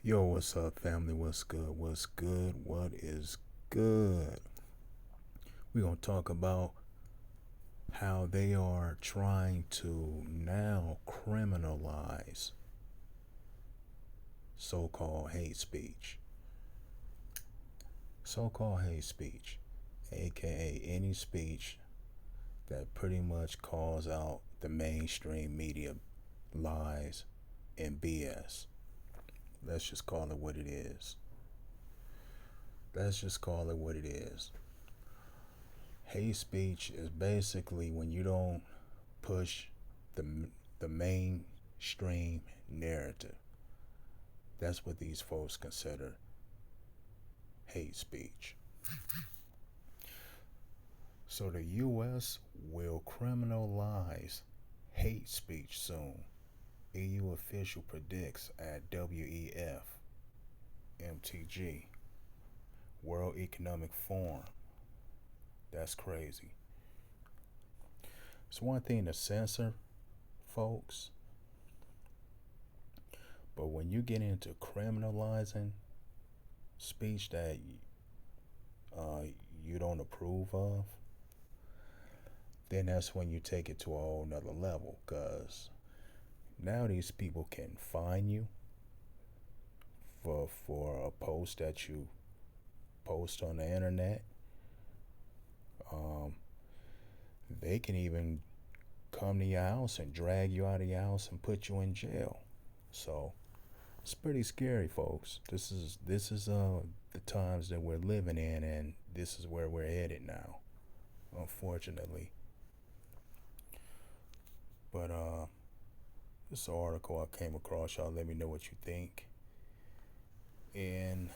Yo, what's up, family? What's good? What's good? What is good? We're going to talk about how they are trying to now criminalize so called hate speech. So called hate speech, aka any speech that pretty much calls out the mainstream media lies and BS. Let's just call it what it is. Let's just call it what it is. Hate speech is basically when you don't push the the mainstream narrative. That's what these folks consider hate speech. So the U.S. will criminalize hate speech soon. EU official predicts at WEF, MTG, World Economic Forum. That's crazy. It's one thing to censor folks, but when you get into criminalizing speech that uh, you don't approve of, then that's when you take it to a whole nother level. Because now these people can fine you for a post that you post on the internet. Um, they can even come to your house and drag you out of your house and put you in jail. So it's pretty scary, folks. This is the times that we're living in, and this is where we're headed now, unfortunately. But this article I came across, y'all let me know what you think in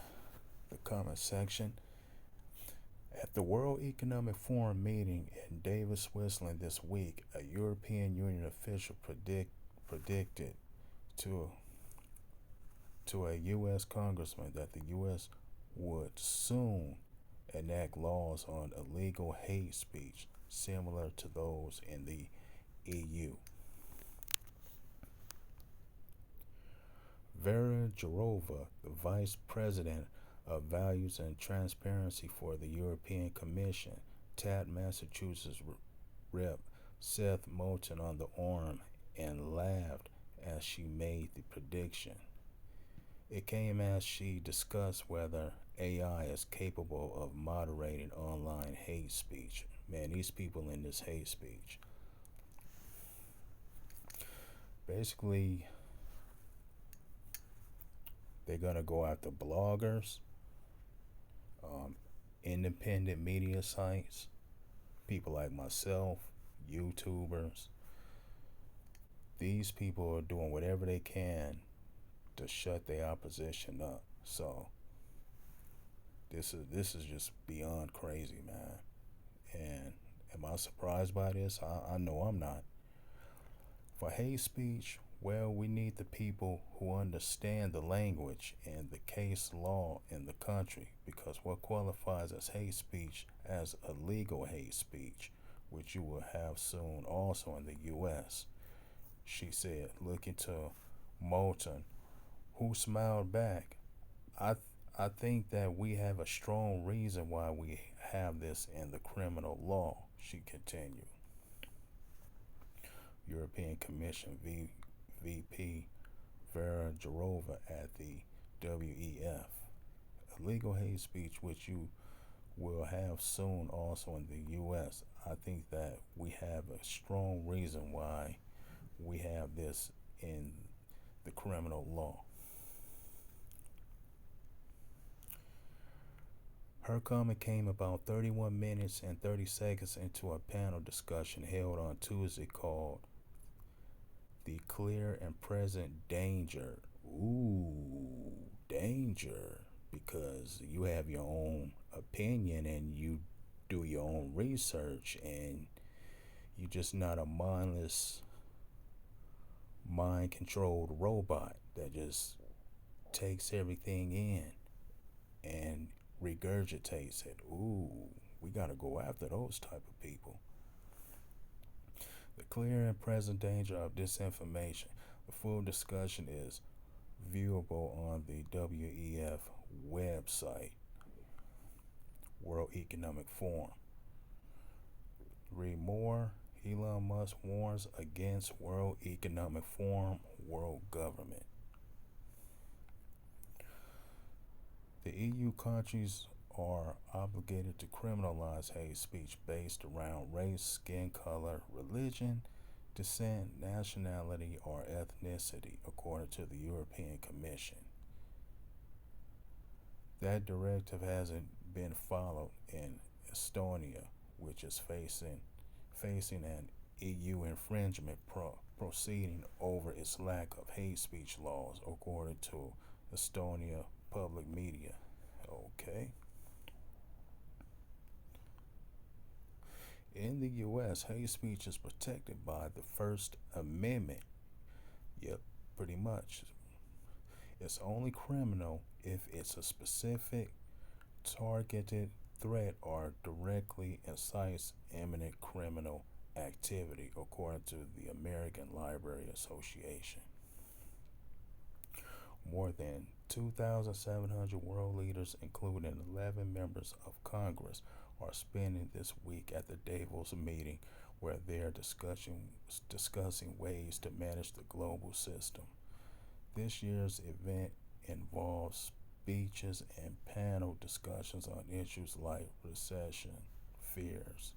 the comment section. At the World Economic Forum meeting in Davos, Switzerland this week, a European Union official predicted to a U.S. congressman that the U.S. would soon enact laws on illegal hate speech similar to those in the EU. Vera Jourova, the Vice President of Values and Transparency for the European Commission, tapped Massachusetts Rep. Seth Moulton on the arm and laughed as she made the prediction. It came as she discussed whether AI is capable of moderating online hate speech. Man, these people in this hate speech. Basically, they're going to go after bloggers, um, independent media sites, people like myself, YouTubers. These people are doing whatever they can to shut their opposition up. So this is just beyond crazy, man. And am I surprised by this? I know I'm not. For hate speech, well, we need the people who understand the language and the case law in the country, because what qualifies as hate speech as illegal hate speech, which you will have soon also in the U.S., she said, looking to Moulton, who smiled back. I think that we have a strong reason why we have this in the criminal law, she continued. European Commission VP Vera Jourova at the WEF. Illegal hate speech, which you will have soon also in the U.S. I think that we have a strong reason why we have this in the criminal law. Her comment came about 31 minutes and 30 seconds into a panel discussion held on Tuesday called The Clear and Present Danger. Ooh, danger. Because you have your own opinion and you do your own research, and you're just not a mindless, mind controlled robot that just takes everything in and regurgitates it. Ooh, we gotta go after those type of people. The clear and present danger of disinformation. The full discussion is viewable on the WEF website, World Economic Forum. Read more. Elon Musk warns against World Economic Forum world government. The EU countries are obligated to criminalize hate speech based around race, skin color, religion, descent, nationality, or ethnicity, according to the European Commission. That directive hasn't been followed in Estonia, which is facing an EU infringement proceeding over its lack of hate speech laws, according to Estonia public media. Okay. In the U.S., hate speech is protected by the First Amendment. Yep, pretty much. It's only criminal if it's a specific, targeted threat or directly incites imminent criminal activity, according to the American Library Association. More than 2,700 world leaders, including 11 members of Congress, are spending this week at the Davos meeting where they're discussing ways to manage the global system. This year's event involves speeches and panel discussions on issues like recession, fears,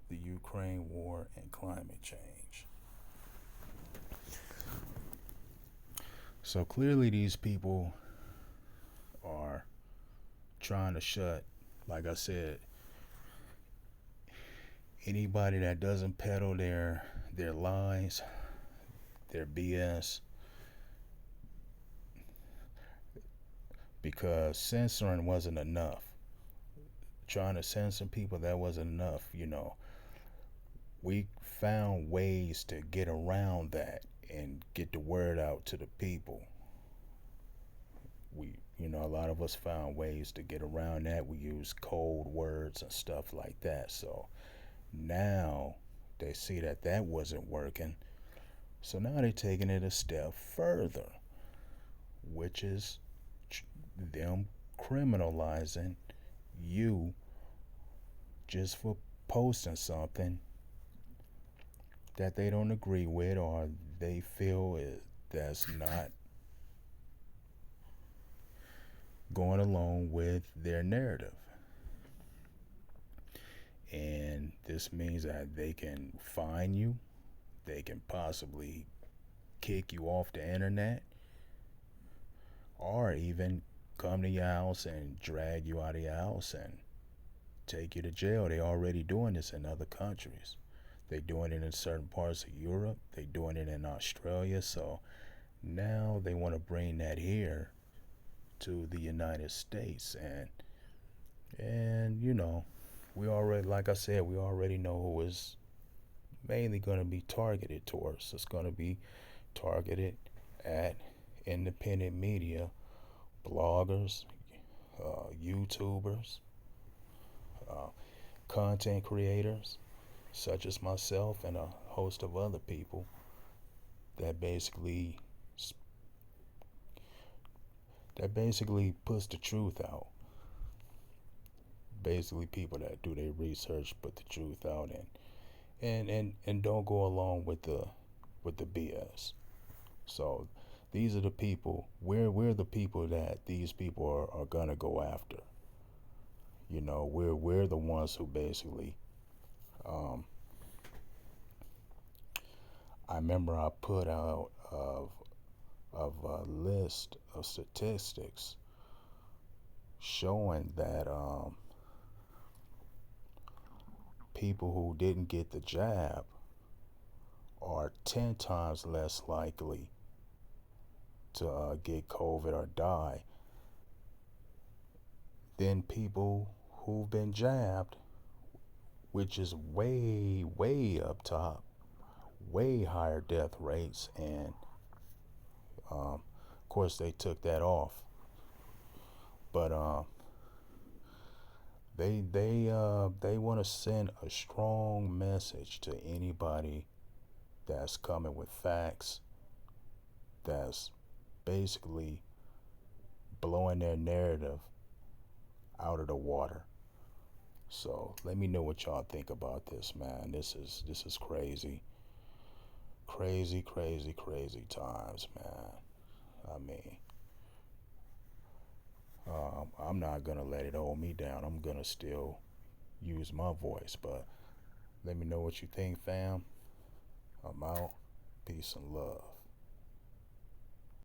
the Ukraine war, and climate change. So clearly, these people are trying to shut, like I said, anybody that doesn't peddle their lies, their BS, because censoring wasn't enough. Trying to censor people, that wasn't enough. We found ways to get around that and get the word out to the people. A lot of us found ways to get around that. We used code words and stuff like that. So now they see that wasn't working. So now they're taking it a step further, which is them criminalizing you just for posting something that they don't agree with or they feel that's not going along with their narrative. And this means that they can fine you, they can possibly kick you off the internet, or even come to your house and drag you out of your house and take you to jail. They're already doing this in other countries. They're doing it in certain parts of Europe. They're doing it in Australia. So now they want to bring that here to the United States. And we already, like I said, we already know who is mainly going to be targeted towards. It's going to be targeted at independent media, bloggers, YouTubers, content creators, such as myself and a host of other people that basically puts the truth out. Basically, people that do their research, put the truth out, and don't go along with the BS. So these are the people. We're the people that these people are gonna go after. We're the ones who basically. I remember I put out of a list of statistics showing that people who didn't get the jab are 10 times less likely to get COVID or die than people who've been jabbed, which is way, way up top, way higher death rates. And of course they took that off, but they want to send a strong message to anybody that's coming with facts, that's basically blowing their narrative out of the water. So let me know what y'all think about this, man. This is crazy. Crazy, crazy, crazy times, man. I mean, I'm not gonna let it hold me down. I'm gonna still use my voice, but let me know what you think, fam. I'm out. Peace and love.